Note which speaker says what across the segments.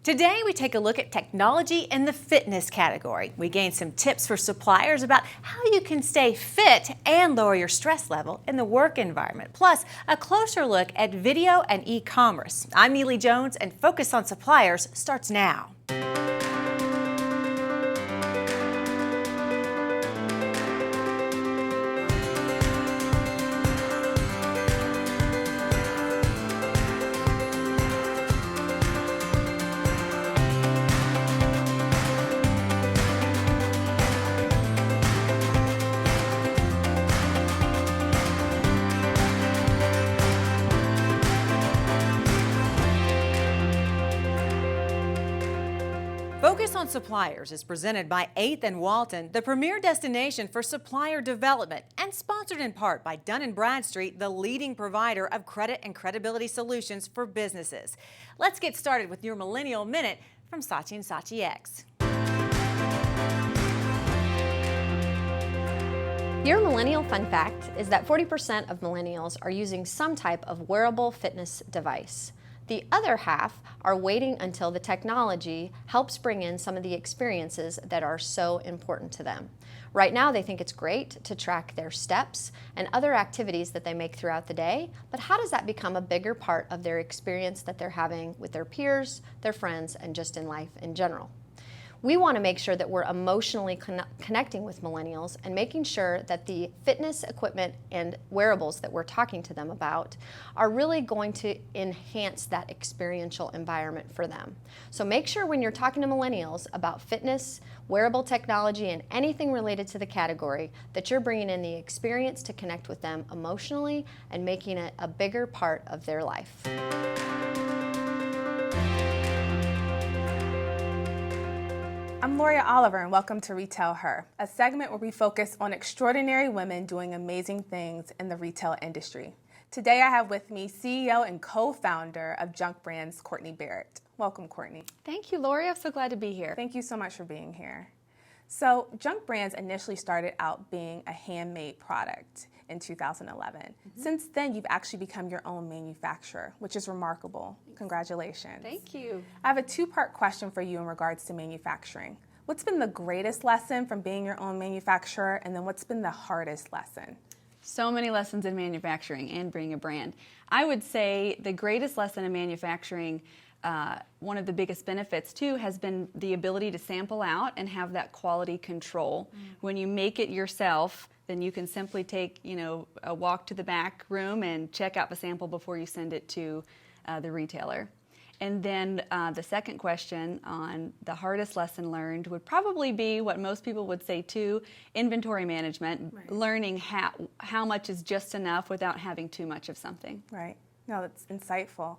Speaker 1: Today, we take a look at technology in the fitness category. We gain some tips for suppliers about how you can stay fit and lower your stress level in the work environment. Plus, a closer look at video and e-commerce. I'm Neile Jones, and Focus on Suppliers starts now. Focus on Suppliers is presented by 8th and Walton, the premier destination for supplier development, and sponsored in part by Dun & Bradstreet, the leading provider of credit and credibility solutions for businesses. Let's get started with your Millennial Minute from Saatchi and Saatchi X.
Speaker 2: Your millennial fun fact is that 40% of millennials are using some type of wearable fitness device. The other half are waiting until the technology helps bring in some of the experiences that are so important to them. Right now, they think it's great to track their steps and other activities that they make throughout the day, but how does that become a bigger part of their experience that they're having with their peers, their friends, and just in life in general? We want to make sure that we're emotionally connecting with millennials and making sure that the fitness equipment and wearables that we're talking to them about are really going to enhance that experiential environment for them. So make sure when you're talking to millennials about fitness, wearable technology, and anything related to the category that you're bringing in the experience to connect with them emotionally and making it a bigger part of their life.
Speaker 3: I'm Loria Oliver, and welcome to Retail Her, a segment where we focus on extraordinary women doing amazing things in the retail industry. Today I have with me CEO and co-founder of Junk Brands, Kourtney Barrett. Welcome, Kourtney.
Speaker 4: Thank you, Loria. I'm so glad to be here.
Speaker 3: Thank you so much for being here. So Junk Brands initially started out being a handmade product in 2011. Since then, you've actually become your own manufacturer, which is remarkable. Congratulations.
Speaker 4: Thank you.
Speaker 3: I have a two-part question for you in regards to manufacturing. What's been the greatest lesson from being your own manufacturer, and then what's been the hardest lesson?
Speaker 4: So many lessons in manufacturing and being a brand. I would say the greatest lesson in manufacturing, one of the biggest benefits too, has been the ability to sample out and have that quality control. When you make it yourself, then you can simply take, a walk to the back room and check out the sample before you send it to the retailer. And then the second question on the hardest lesson learned would probably be what most people would say too, inventory management, right. Learning how much is just enough without having too much of something.
Speaker 3: Right. No, that's insightful.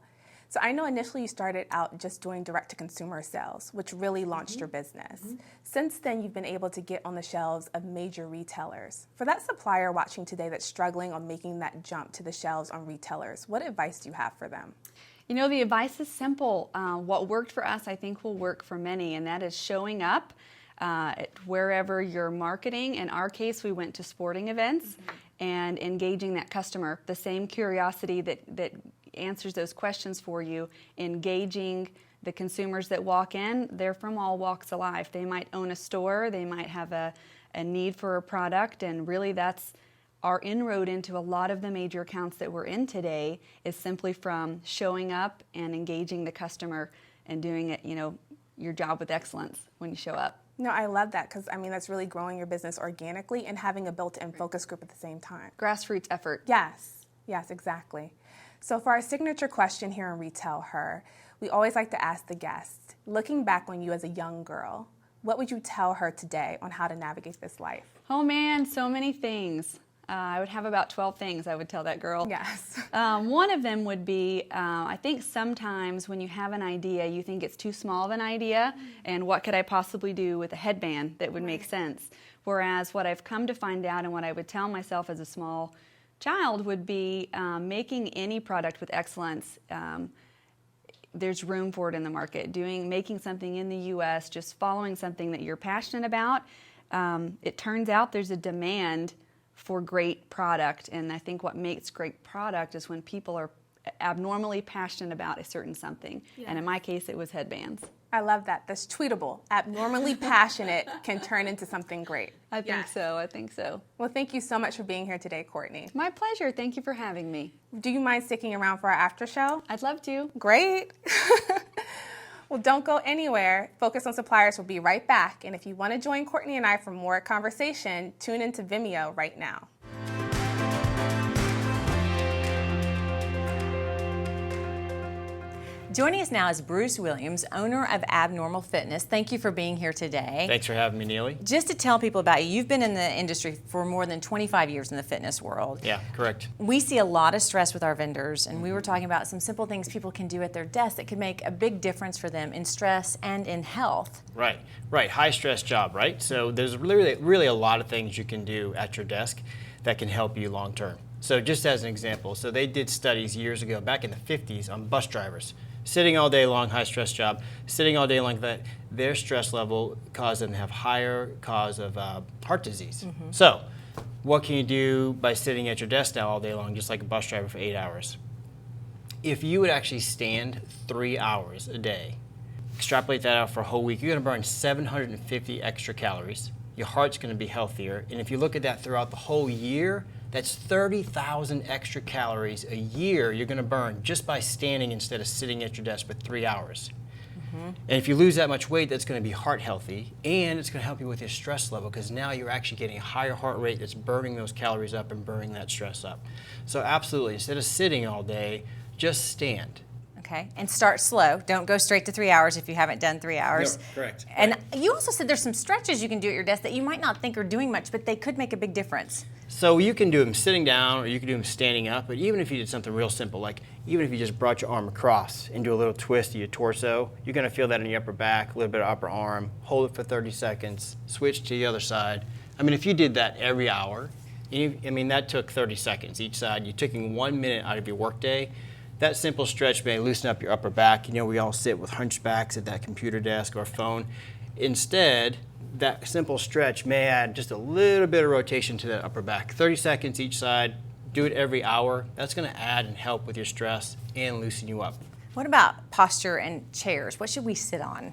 Speaker 3: So I know initially you started out just doing direct-to-consumer sales, which really launched your business. Since then, you've been able to get on the shelves of major retailers. For that supplier watching today that's struggling on making that jump to the shelves on retailers, what advice do you have for them?
Speaker 4: The advice is simple. What worked for us, I think, will work for many, and that is showing up wherever you're marketing. In our case, we went to sporting events and engaging that customer. The same curiosity that answers those questions for you, engaging the consumers that walk in. They're from all walks of life. They might own a store, they might have a need for a product, and really that's our inroad into a lot of the major accounts that we're in today is simply from showing up and engaging the customer and doing it, your job with excellence when you show up.
Speaker 3: No, I love that because, that's really growing your business organically and having a built-in focus group at the same time.
Speaker 4: Grassroots effort.
Speaker 3: Yes, exactly. So for our signature question here on Retail Her, we always like to ask the guests, looking back on you as a young girl, what would you tell her today on how to navigate this life?
Speaker 4: Oh man, so many things. I would have about 12 things I would tell that girl.
Speaker 3: Yes.
Speaker 4: One of them would be, I think sometimes when you have an idea, you think it's too small of an idea, and what could I possibly do with a headband that would make sense? Whereas what I've come to find out and what I would tell myself as a small child would be making any product with excellence. There's room for it in the market. Making something in the U.S., just following something that you're passionate about. It turns out there's a demand for great product, and I think what makes great product is when people are abnormally passionate about a certain something. And in my case, it was headbands.
Speaker 3: I love that. That's tweetable. Abnormally passionate can turn into something great.
Speaker 4: I think so.
Speaker 3: Well, thank you so much for being here today, Kourtney.
Speaker 4: My pleasure. Thank you for having me.
Speaker 3: Do you mind sticking around for our after show?
Speaker 4: I'd love to.
Speaker 3: Great. Well, don't go anywhere. Focus on Suppliers will be right back. And if you want to join Kourtney and I for more conversation, tune into Vimeo right now.
Speaker 1: Joining us now is Bruce Williams, owner of Abnormal Fitness. Thank you for being here today.
Speaker 5: Thanks for having me, Neile.
Speaker 1: Just to tell people about you, you've been in the industry for more than 25 years in the fitness world.
Speaker 5: Yeah, correct.
Speaker 1: We see a lot of stress with our vendors, and we were talking about some simple things people can do at their desk that could make a big difference for them in stress and in health.
Speaker 5: Right. High stress job, right? So there's really a lot of things you can do at your desk that can help you long term. So just as an example, so they did studies years ago, back in the 50s, on bus drivers. Sitting all day long, high stress job, sitting all day long, that their stress level caused them to have higher cause of heart disease. So what can you do by sitting at your desk now all day long, just like a bus driver for 8 hours? If you would actually stand 3 hours a day, extrapolate that out for a whole week, you're gonna burn 750 extra calories. Your heart's gonna be healthier. And if you look at that throughout the whole year, that's 30,000 extra calories a year you're gonna burn just by standing instead of sitting at your desk for 3 hours. And if you lose that much weight, that's gonna be heart healthy, and it's gonna help you with your stress level, because now you're actually getting a higher heart rate that's burning those calories up and burning that stress up. So absolutely, instead of sitting all day, just stand.
Speaker 1: Okay, and start slow. Don't go straight to 3 hours if you haven't done 3 hours.
Speaker 5: No, correct.
Speaker 1: And you also said there's some stretches you can do at your desk that you might not think are doing much, but they could make a big difference.
Speaker 5: So you can do them sitting down, or you can do them standing up, but even if you did something real simple, like even if you just brought your arm across and do a little twist of your torso, you're gonna feel that in your upper back, a little bit of upper arm, hold it for 30 seconds, switch to the other side. I mean, if you did that every hour, that took 30 seconds each side. You're taking 1 minute out of your workday. That simple stretch may loosen up your upper back. You know, we all sit with hunchbacks at that computer desk or phone. Instead, that simple stretch may add just a little bit of rotation to that upper back. 30 seconds each side, do it every hour. That's gonna add and help with your stress and loosen you up.
Speaker 1: What about posture and chairs? What should we sit on?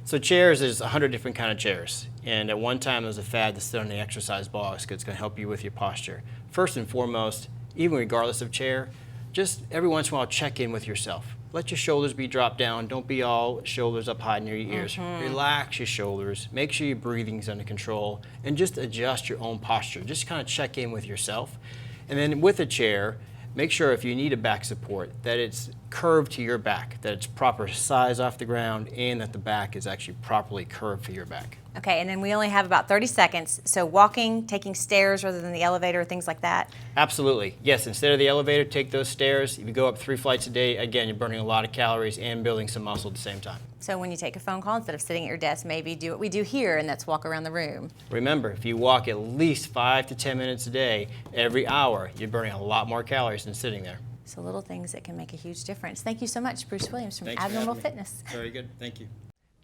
Speaker 5: So chairs, there's 100 different kind of chairs. And at one time, there was a fad to sit on the exercise box because it's gonna help you with your posture. First and foremost, even regardless of chair, just every once in a while, check in with yourself. Let your shoulders be dropped down. Don't be all shoulders up high near your ears. Relax your shoulders. Make sure your breathing's under control, and just adjust your own posture. Just kind of check in with yourself. And then with a chair, make sure if you need a back support that it's curved to your back, that it's proper size off the ground, and that the back is actually properly curved for your back.
Speaker 1: Okay, and then we only have about 30 seconds. So walking, taking stairs rather than the elevator, things like that.
Speaker 5: Absolutely. Yes, instead of the elevator, take those stairs. If you go up 3 flights a day, again, you're burning a lot of calories and building some muscle at the same time.
Speaker 1: So when you take a phone call, instead of sitting at your desk, maybe do what we do here, and that's walk around the room.
Speaker 5: Remember, if you walk at least 5 to 10 minutes a day, every hour, you're burning a lot more calories than sitting there.
Speaker 1: So little things that can make a huge difference. Thank you so much, Bruce Williams from
Speaker 5: Thanks for
Speaker 1: Abnormal
Speaker 5: having me.
Speaker 1: Fitness.
Speaker 5: Very good. Thank you.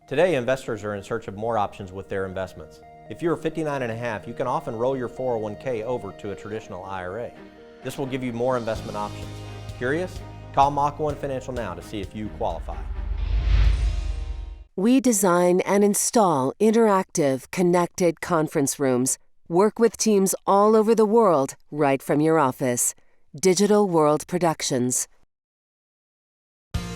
Speaker 6: Today, investors are in search of more options with their investments. If you're 59 and a half, you can often roll your 401k over to a traditional IRA. This will give you more investment options. Curious? Call Mach 1 Financial now to see if you qualify.
Speaker 7: We design and install interactive, connected conference rooms. Work with teams all over the world, right from your office. Digital World Productions.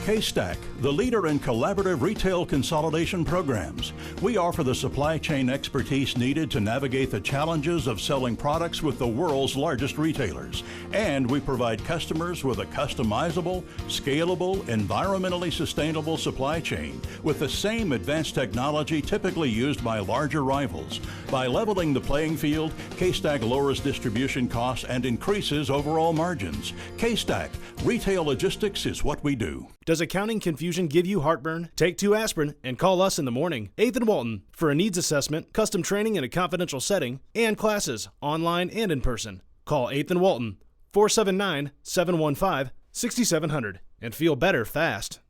Speaker 8: K-Stack, the leader in collaborative retail consolidation programs. We offer the supply chain expertise needed to navigate the challenges of selling products with the world's largest retailers. And we provide customers with a customizable, scalable, environmentally sustainable supply chain with the same advanced technology typically used by larger rivals. By leveling the playing field, K-Stack lowers distribution costs and increases overall margins. K-Stack, retail logistics is what we do.
Speaker 9: Does accounting confusion give you heartburn? Take 2 aspirin and call us in the morning, 8th and Walton, for a needs assessment, custom training in a confidential setting, and classes, online and in person. Call 8th and Walton, 479-715-6700, and feel better fast.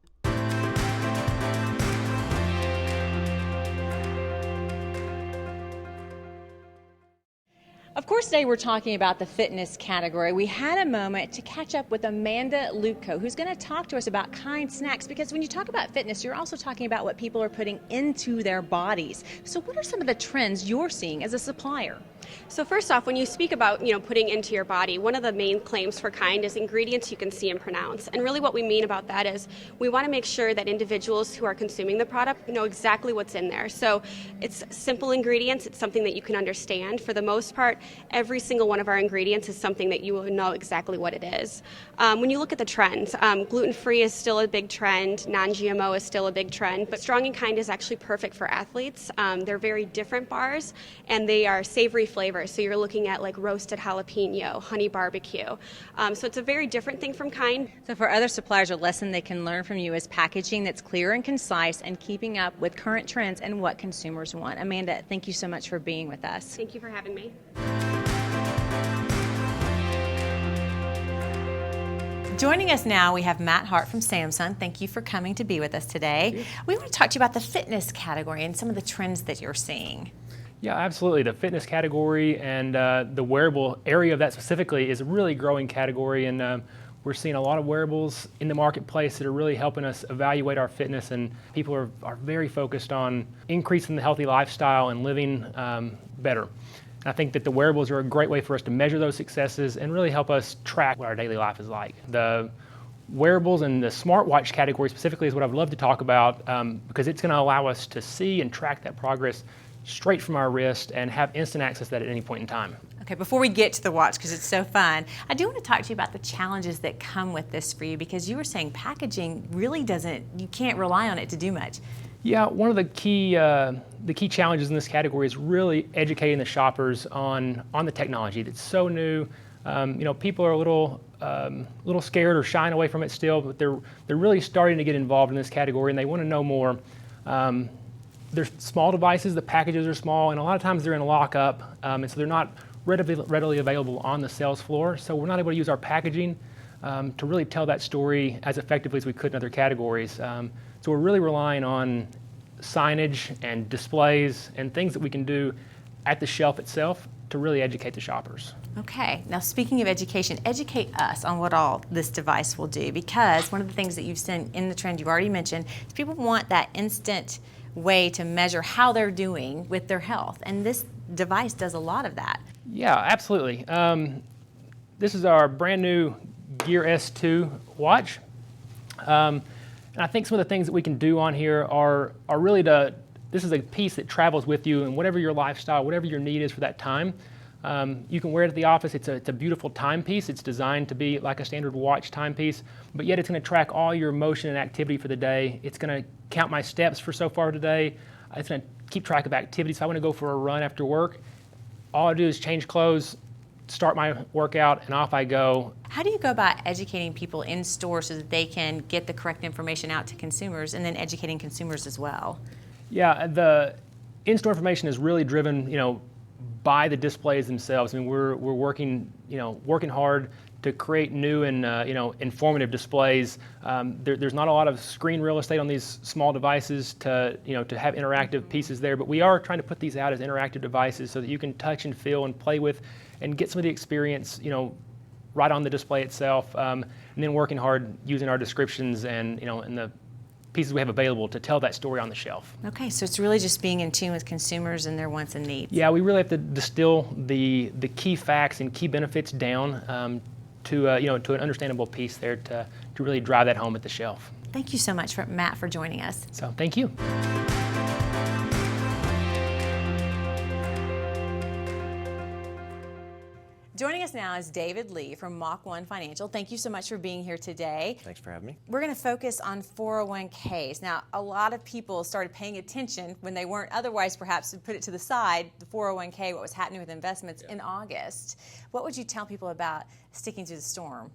Speaker 1: Of course, today we're talking about the fitness category. We had a moment to catch up with Amanda Luco, who's going to talk to us about Kind Snacks, because when you talk about fitness, you're also talking about what people are putting into their bodies. So what are some of the trends you're seeing as a supplier?
Speaker 10: So first off, when you speak about, putting into your body, one of the main claims for Kind is ingredients you can see and pronounce. And really what we mean about that is we want to make sure that individuals who are consuming the product know exactly what's in there. So it's simple ingredients. It's something that you can understand. For the most part, every single one of our ingredients is something that you will know exactly what it is. When you look at the trends, gluten-free is still a big trend. Non-GMO is still a big trend. But Strong and Kind is actually perfect for athletes. They're very different bars, and they are savory flavors. So you're looking at like roasted jalapeno, honey barbecue. So it's a very different thing from Kind.
Speaker 1: So for other suppliers, a lesson they can learn from you is packaging that's clear and concise and keeping up with current trends and what consumers want. Amanda, thank you so much for being with us.
Speaker 10: Thank you for having me.
Speaker 1: Joining us now, we have Matt Harp from Samsung. Thank you for coming to be with us today. We want to talk to you about the fitness category and some of the trends that you're seeing.
Speaker 11: Yeah, absolutely. The fitness category and the wearable area of that specifically is a really growing category, and we're seeing a lot of wearables in the marketplace that are really helping us evaluate our fitness, and people are very focused on increasing the healthy lifestyle and living better. I think that the wearables are a great way for us to measure those successes and really help us track what our daily life is like. The wearables and the smartwatch category specifically is what I'd love to talk about because it's going to allow us to see and track that progress straight from our wrist and have instant access to that at any point in time.
Speaker 1: Okay, before we get to the watch, because it's so fun, I do want to talk to you about the challenges that come with this for you, because you were saying packaging really you can't rely on it to do much.
Speaker 11: Yeah, one of the key challenges in this category is really educating the shoppers on the technology that's so new. People are a little scared or shying away from it still, but they're really starting to get involved in this category and they want to know more. They're small devices, the packages are small, and a lot of times they're in lockup, and so they're not readily available on the sales floor. So we're not able to use our packaging to really tell that story as effectively as we could in other categories. So we're really relying on signage and displays and things that we can do at the shelf itself to really educate the shoppers.
Speaker 1: Okay, now speaking of education, educate us on what all this device will do, because one of the things that you've seen in the trend you've already mentioned is people want that instant way to measure how they're doing with their health, and this device does a lot of that.
Speaker 11: Yeah, absolutely. This is our brand new Gear S2 watch. And I think some of the things that we can do on here are really this is a piece that travels with you, and whatever your lifestyle, whatever your need is for that time, you can wear it at the office. It's a beautiful timepiece. It's designed to be like a standard watch timepiece, but yet it's going to track all your motion and activity for the day. It's going to count my steps for so far today. It's going to keep track of activities. If I want to go for a run after work, all I do is change clothes, start my workout, and off I go.
Speaker 1: How do you go about educating people in store so that they can get the correct information out to consumers, and then educating consumers as well?
Speaker 11: Yeah, the in-store information is really driven, by the displays themselves. I mean, we're working hard to create new and informative displays. There's not a lot of screen real estate on these small devices to have interactive pieces there, but we are trying to put these out as interactive devices so that you can touch and feel and play with and get some of the experience, right on the display itself, and then working hard using our descriptions and the pieces we have available to tell that story on the shelf. Okay, so it's really just being in tune with consumers and their wants and needs. Yeah, we really have to distill the key facts and key benefits down to an understandable piece there to really drive that home at the shelf.
Speaker 1: Thank you so much, Matt, for joining us.
Speaker 11: So, thank you.
Speaker 1: Joining us now is David Lee from Mach 1 Financial. Thank you so much for being here today.
Speaker 6: Thanks for having me.
Speaker 1: We're going to focus on 401ks. Now, a lot of people started paying attention when they weren't otherwise perhaps to put it to the side, the 401k, what was happening with investments in August. What would you tell people about sticking through the storm?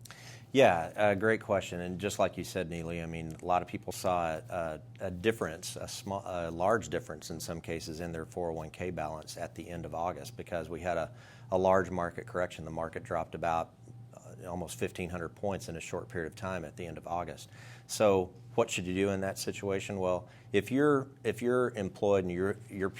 Speaker 6: Yeah, great question. And just like you said, Neile, I mean, a lot of people saw a difference, a large difference in some cases in their 401k balance at the end of August because we had a large market correction. The market dropped about almost 1,500 points in a short period of time at the end of August. So what should you do in that situation? Well, if you're employed and you're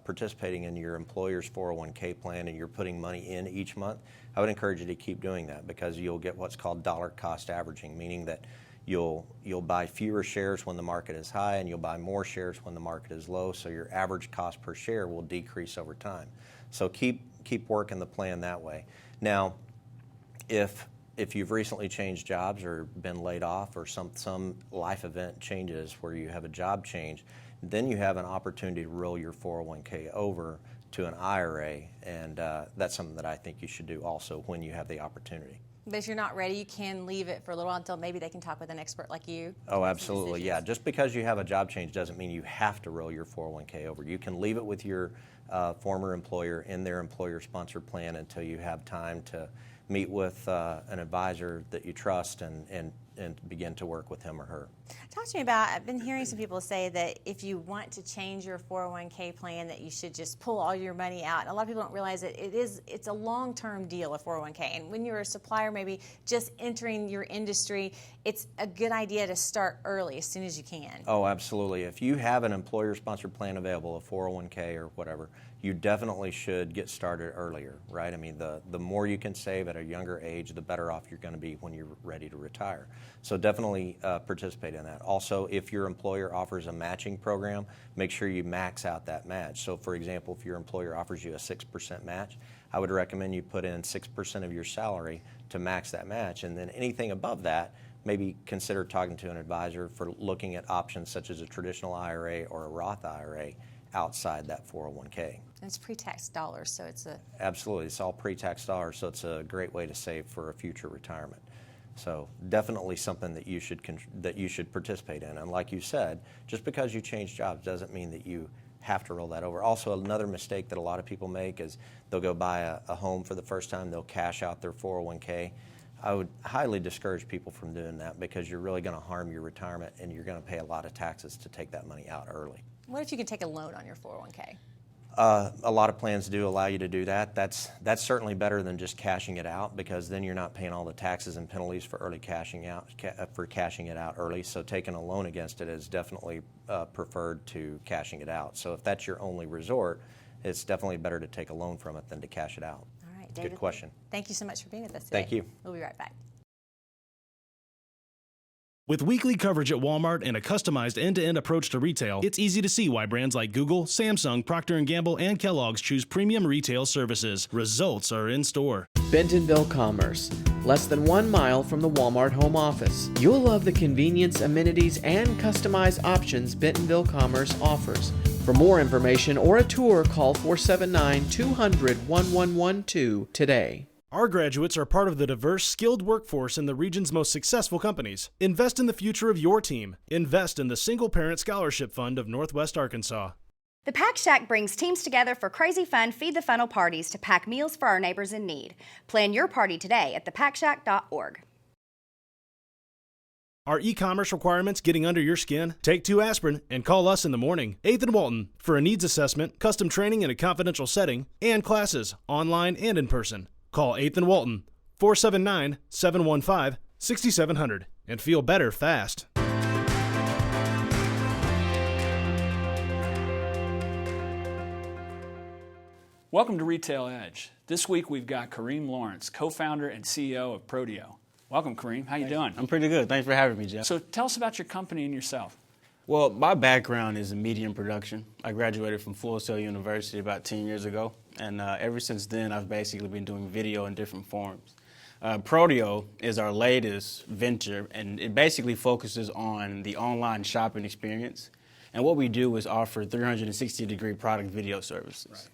Speaker 6: participating in your employer's 401k plan and you're putting money in each month, I would encourage you to keep doing that, because you'll get what's called dollar cost averaging, meaning that you'll buy fewer shares when the market is high and you'll buy more shares when the market is low, so your average cost per share will decrease over time. So keep working the plan that way. Now, if you've recently changed jobs or been laid off or some life event changes where you have a job change, then you have an opportunity to roll your 401k over to an IRA, and that's something that I think you should do also when you have the opportunity.
Speaker 1: But if you're not ready, you can leave it for a little while until maybe they can talk with an expert like you.
Speaker 6: Oh, absolutely, yeah. Just because you have a job change doesn't mean you have to roll your 401k over. You can leave it with your former employer in their employer-sponsored plan until you have time to meet with an advisor that you trust and begin to work with him or her.
Speaker 1: Talk to me about, I've been hearing some people say that if you want to change your 401k plan, that you should just pull all your money out. And a lot of people don't realize that it's a long-term deal, a 401k. And when you're a supplier, maybe just entering your industry, it's a good idea to start early, as soon as you can.
Speaker 6: Oh, absolutely. If you have an employer-sponsored plan available, a 401k or whatever, you definitely should get started earlier, right? I mean, the more you can save at a younger age, the better off you're going to be when you're ready to retire. So definitely participate in that. Also, if your employer offers a matching program, make sure you max out that match. So for example, if your employer offers you a 6% match, I would recommend you put in 6% of your salary to max that match, and then anything above that, maybe consider talking to an advisor for looking at options such as a traditional IRA or a Roth IRA outside that 401k.
Speaker 1: And it's pre-tax dollars, so it's a...
Speaker 6: Absolutely, it's all pre-tax dollars, so it's a great way to save for a future retirement. So definitely something that you should participate in. And like you said, just because you change jobs doesn't mean that you have to roll that over. Also, another mistake that a lot of people make is they'll go buy a home for the first time, they'll cash out their 401k. I would highly discourage people from doing that, because you're really going to harm your retirement and you're going to pay a lot of taxes to take that money out early.
Speaker 1: What if you can take a loan on your 401k?
Speaker 6: A lot of plans do allow you to do that. That's certainly better than just cashing it out, because then you're not paying all the taxes and penalties for cashing it out early. So taking a loan against it is definitely preferred to cashing it out. So if that's your only resort, it's definitely better to take a loan from it than to cash it out.
Speaker 1: All right, David.
Speaker 6: Good question.
Speaker 1: Thank you so much for being with us today.
Speaker 6: Thank you.
Speaker 1: We'll be right back.
Speaker 9: With weekly coverage at Walmart and a customized end-to-end approach to retail, it's easy to see why brands like Google, Samsung, Procter & Gamble, and Kellogg's choose premium retail services. Results are in store.
Speaker 12: Bentonville Commerce, less than 1 mile from the Walmart home office. You'll love the convenience, amenities, and customized options Bentonville Commerce offers. For more information or a tour, call 479-200-1112 today.
Speaker 9: Our graduates are part of the diverse, skilled workforce in the region's most successful companies. Invest in the future of your team. Invest in the Single Parent Scholarship Fund of Northwest Arkansas.
Speaker 13: The Pack Shack brings teams together for crazy fun Feed the Funnel parties to pack meals for our neighbors in need. Plan your party today at thepackshack.org.
Speaker 9: Are e-commerce requirements getting under your skin? Take 2 aspirin and call us in the morning. 8th and Walton for a needs assessment, custom training in a confidential setting, and classes online and in person. Call 8th and Walton, 479-715-6700, and feel better fast.
Speaker 14: Welcome to Retail Edge. This week we've got Karim Lawrence, co-founder and CEO of Proideo. Welcome, Karim. How you doing?
Speaker 15: I'm pretty good. Thanks for having me, Jeff.
Speaker 14: So tell us about your company and yourself.
Speaker 15: Well, my background is in media and production. I graduated from Full Sail University about 10 years ago, and ever since then I've basically been doing video in different forms. Proideo is our latest venture, and it basically focuses on the online shopping experience. And what we do is offer 360-degree product video services.
Speaker 14: Right.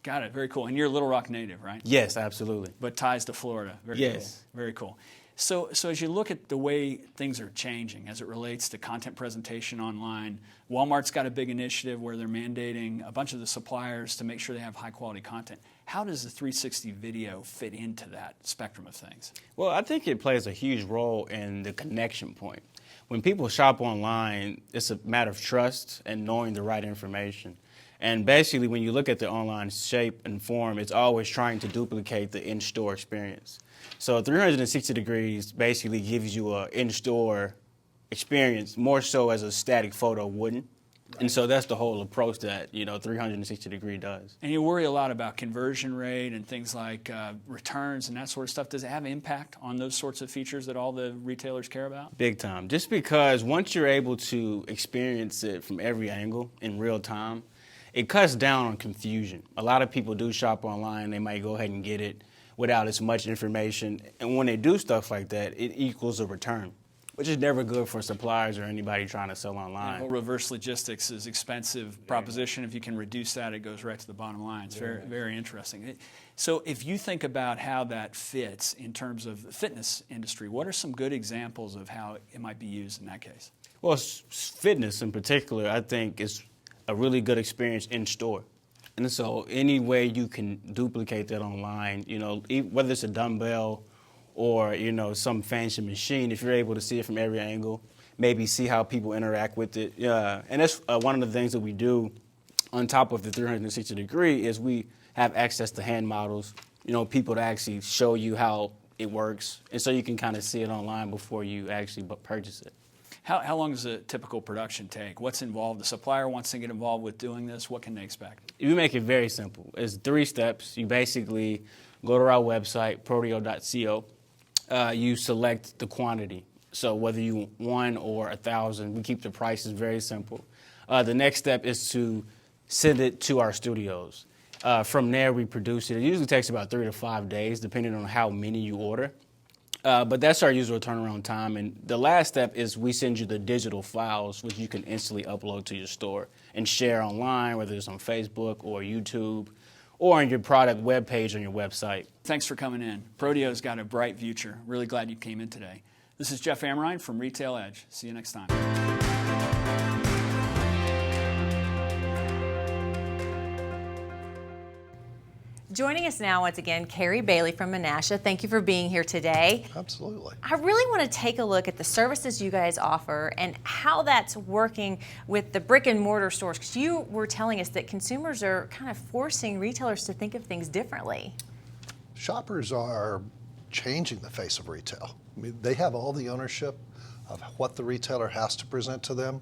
Speaker 14: Got it. Very cool. And you're a Little Rock native, right?
Speaker 15: Yes, absolutely.
Speaker 14: But ties to Florida. Very cool. Very cool. So as you look at the way things are changing as it relates to content presentation online, Walmart's got a big initiative where they're mandating a bunch of the suppliers to make sure they have high-quality content. How does the 360 video fit into that spectrum of things?
Speaker 15: Well, I think it plays a huge role in the connection point. When people shop online, it's a matter of trust and knowing the right information. And basically, when you look at the online shape and form, it's always trying to duplicate the in-store experience. So 360 degrees basically gives you an in-store experience, more so as a static photo wouldn't. And so that's the whole approach that 360 degree does.
Speaker 14: And you worry a lot about conversion rate and things like returns and that sort of stuff. Does it have impact on those sorts of features that all the retailers care about?
Speaker 15: Big time. Just because once you're able to experience it from every angle in real time, it cuts down on confusion. A lot of people do shop online. They might go ahead and get it without as much information. And when they do stuff like that, it equals a return, which is never good for suppliers or anybody trying to sell online.
Speaker 14: Well, reverse logistics is an expensive proposition. If you can reduce that, it goes right to the bottom line. It's very, very interesting. So if you think about how that fits in terms of the fitness industry, what are some good examples of how it might be used in that case?
Speaker 15: Well, fitness in particular, I think, is a really good experience in store. And so any way you can duplicate that online, whether it's a dumbbell or some fancy machine, if you're able to see it from every angle, maybe see how people interact with it. And that's one of the things that we do on top of the 360 degree is we have access to hand models, people to actually show you how it works, and so you can kind of see it online before you actually purchase it.
Speaker 14: How long does a typical production take? What's involved? The supplier wants to get involved with doing this. What can they expect?
Speaker 15: We make it very simple. It's 3 steps. You basically go to our website, proideo.co. You select the quantity. So whether you want 1 or 1,000, we keep the prices very simple. The next step is to send it to our studios. From there, we produce it. It usually takes about 3 to 5 days, depending on how many you order. But that's our usual turnaround time. And the last step is we send you the digital files, which you can instantly upload to your store and share online, whether it's on Facebook or YouTube or on your product webpage on your website.
Speaker 14: Thanks for coming in. Proideo's got a bright future. Really glad you came in today. This is Jeff Amerine from Retail Edge. See you next time.
Speaker 1: Joining us now once again, Kari Bailey from Menasha. Thank you for being here today.
Speaker 16: Absolutely.
Speaker 1: I really want to take a look at the services you guys offer and how that's working with the brick and mortar stores, because you were telling us that consumers are kind of forcing retailers to think of things differently.
Speaker 16: Shoppers are changing the face of retail. I mean, they have all the ownership of what the retailer has to present to them.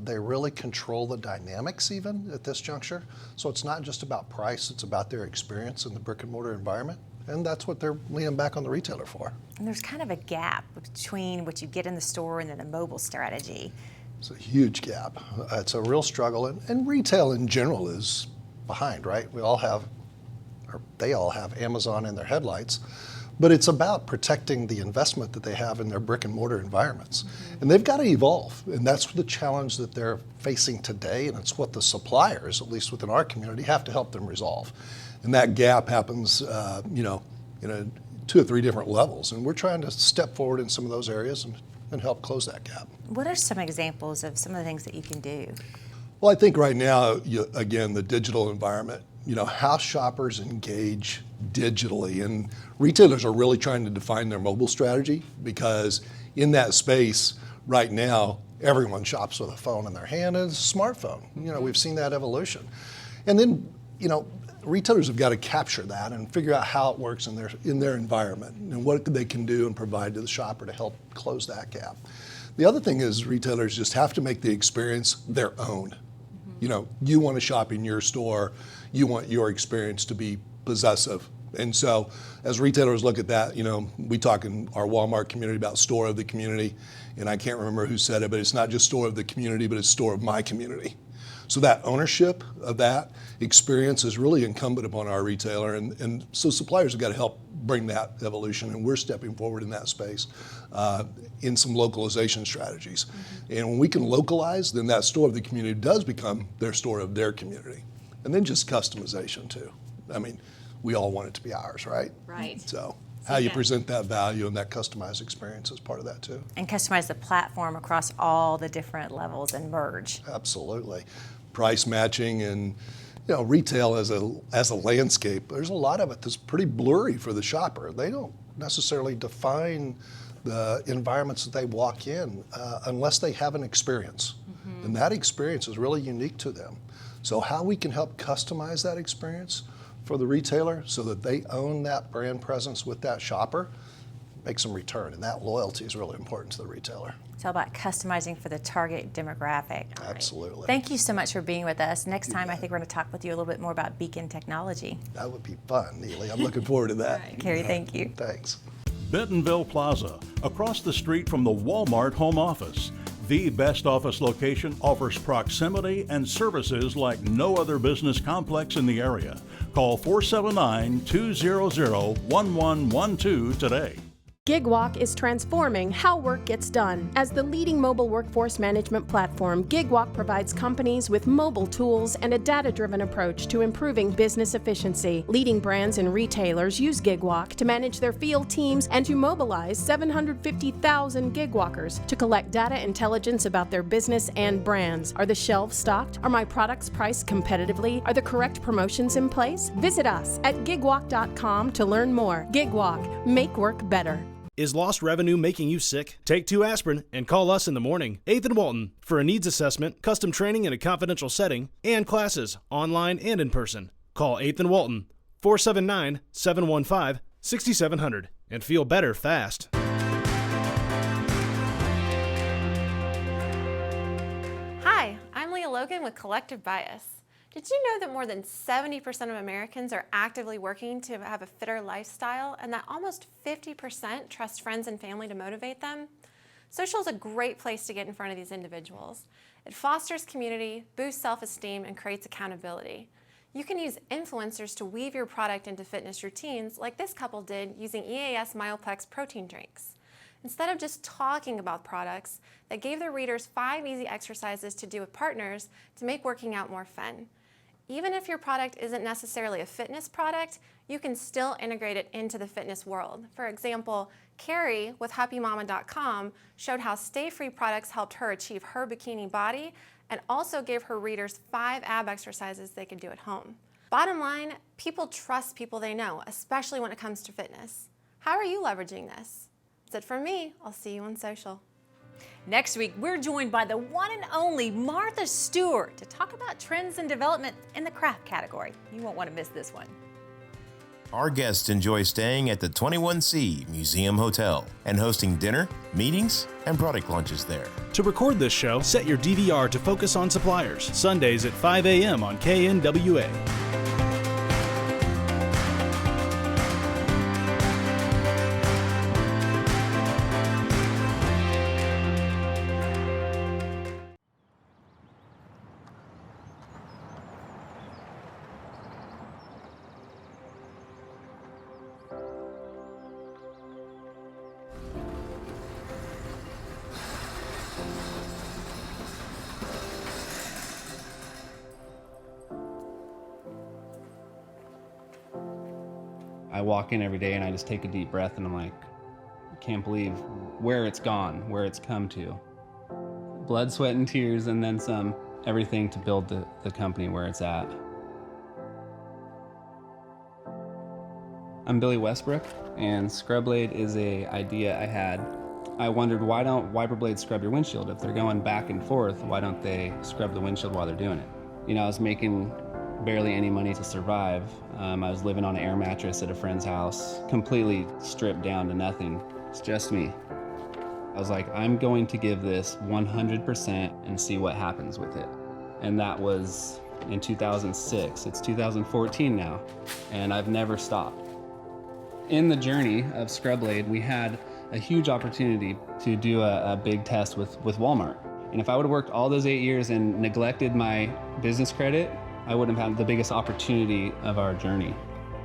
Speaker 16: They really control the dynamics even at this juncture. So it's not just about price, it's about their experience in the brick and mortar environment. And that's what they're leaning back on the retailer for.
Speaker 1: And there's kind of a gap between what you get in the store and then the mobile strategy.
Speaker 16: It's a huge gap. It's a real struggle. And retail in general is behind, right? We all have, or they all have Amazon in their headlights. But it's about protecting the investment that they have in their brick and mortar environments. Mm-hmm. And they've got to evolve. And that's the challenge that they're facing today. And it's what the suppliers, at least within our community, have to help them resolve. And that gap happens, in 2 or 3 different levels. And we're trying to step forward in some of those areas and help close that gap.
Speaker 1: What are some examples of some of the things that you can do?
Speaker 16: Well, I think right now, again, the digital environment, how shoppers engage digitally, and retailers are really trying to define their mobile strategy, because in that space right now, everyone shops with a phone in their hand and a smartphone. We've seen that evolution. And then, retailers have got to capture that and figure out how it works in their environment and what they can do and provide to the shopper to help close that gap. The other thing is retailers just have to make the experience their own. You want to shop in your store, you want your experience to be possessive. And so as retailers look at that, we talk in our Walmart community about store of the community, and I can't remember who said it, but it's not just store of the community, but it's store of my community. So that ownership of that experience is really incumbent upon our retailer, and so suppliers have got to help bring that evolution, and we're stepping forward in that space in some localization strategies. Mm-hmm. And when we can localize, then that store of the community does become their store of their community. And then just customization too. I mean, we all want it to be ours, right?
Speaker 1: Right.
Speaker 16: So how you present that value and that customized experience is part of that too.
Speaker 1: And customize the platform across all the different levels and merge.
Speaker 16: Absolutely. Price matching and retail as a landscape, there's a lot of it that's pretty blurry for the shopper. They don't necessarily define the environments that they walk in unless they have an experience. Mm-hmm. And that experience is really unique to them. So how we can help customize that experience for the retailer so that they own that brand presence with that shopper makes them return. And that loyalty is really important to the retailer.
Speaker 1: It's all about customizing for the target demographic.
Speaker 16: Absolutely.
Speaker 1: Thank you so much for being with us. Next time, I think we're going to talk with you a little bit more about beacon technology.
Speaker 16: That would be fun, Neile. I'm looking forward to that.
Speaker 1: All right, Kerry, thank you.
Speaker 16: Thanks.
Speaker 8: Bentonville Plaza, across the street from the Walmart home office. The best office location offers proximity and services like no other business complex in the area. Call 479-200-1112 today.
Speaker 17: GigWalk is transforming how work gets done. As the leading mobile workforce management platform, GigWalk provides companies with mobile tools and a data-driven approach to improving business efficiency. Leading brands and retailers use GigWalk to manage their field teams and to mobilize 750,000 GigWalkers to collect data intelligence about their business and brands. Are the shelves stocked? Are my products priced competitively? Are the correct promotions in place? Visit us at gigwalk.com to learn more. GigWalk, make work better.
Speaker 9: Is lost revenue making you sick? Take 2 aspirin and call us in the morning. 8th and Walton for a needs assessment, custom training in a confidential setting, and classes online and in person. Call 8th and Walton 479-715-6700 and feel better fast.
Speaker 2: Hi, I'm Leah Logan with Collective Bias. Did you know that more than 70% of Americans are actively working to have a fitter lifestyle and that almost 50% trust friends and family to motivate them? Social is a great place to get in front of these individuals. It fosters community, boosts self-esteem, and creates accountability. You can use influencers to weave your product into fitness routines like this couple did using EAS Myoplex protein drinks. Instead of just talking about products, they gave their readers 5 easy exercises to do with partners to make working out more fun. Even if your product isn't necessarily a fitness product, you can still integrate it into the fitness world. For example, Kerry with HappyMama.com showed how stay-free products helped her achieve her bikini body and also gave her readers 5 ab exercises they could do at home. Bottom line, people trust people they know, especially when it comes to fitness. How are you leveraging this? That's it from me. I'll see you on social.
Speaker 1: Next week, we're joined by the one and only Martha Stewart to talk about trends and development in the craft category. You won't want to miss this one.
Speaker 18: Our guests enjoy staying at the 21C Museum Hotel and hosting dinner, meetings, and product launches there.
Speaker 9: To record this show, set your DVR to Focus on Suppliers, Sundays at 5 a.m. on KNWA.
Speaker 19: I walk in every day and I just take a deep breath and I'm like, I can't believe where it's gone, where it's come to. Blood, sweat, and tears, and then some, everything to build the company where it's at. I'm Billy Westbrook, and Scrub Blade is an idea I had. I wondered, why don't wiper blades scrub your windshield? If they're going back and forth, why don't they scrub the windshield while they're doing it? You know, I was making barely any money to survive. I was living on an air mattress at a friend's house, completely stripped down to nothing. It's just me. I was like, I'm going to give this 100% and see what happens with it. And that was in 2006. It's 2014 now, and I've never stopped. In the journey of Scrub Blade, we had a huge opportunity to do a big test with Walmart. And if I would have worked all those 8 years and neglected my business credit, I wouldn't have had the biggest opportunity of our journey.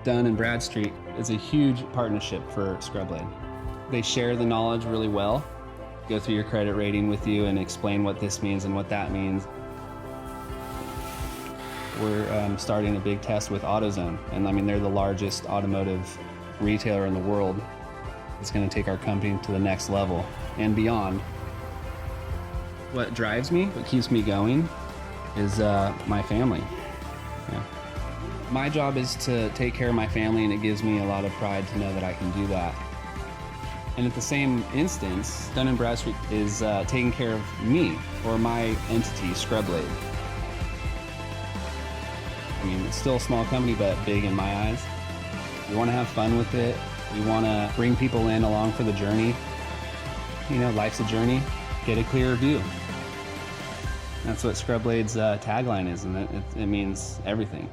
Speaker 19: Dunn and Bradstreet is a huge partnership for Scrub Blade. They share the knowledge really well, go through your credit rating with you and explain what this means and what that means. We're starting a big test with AutoZone, and I mean, they're the largest automotive retailer in the world. It's going to take our company to the next level and beyond. What drives me, what keeps me going, is my family. Yeah. My job is to take care of my family, and it gives me a lot of pride to know that I can do that. And at the same instance, Dun & Bradstreet is taking care of me, or my entity, Scrub Blade. mean, it's still a small company, but big in my eyes. We want to have fun with it. We want to bring people in along for the journey. You know, life's a journey. Get a clearer view. That's what Scrubblade's tagline is, and it means everything.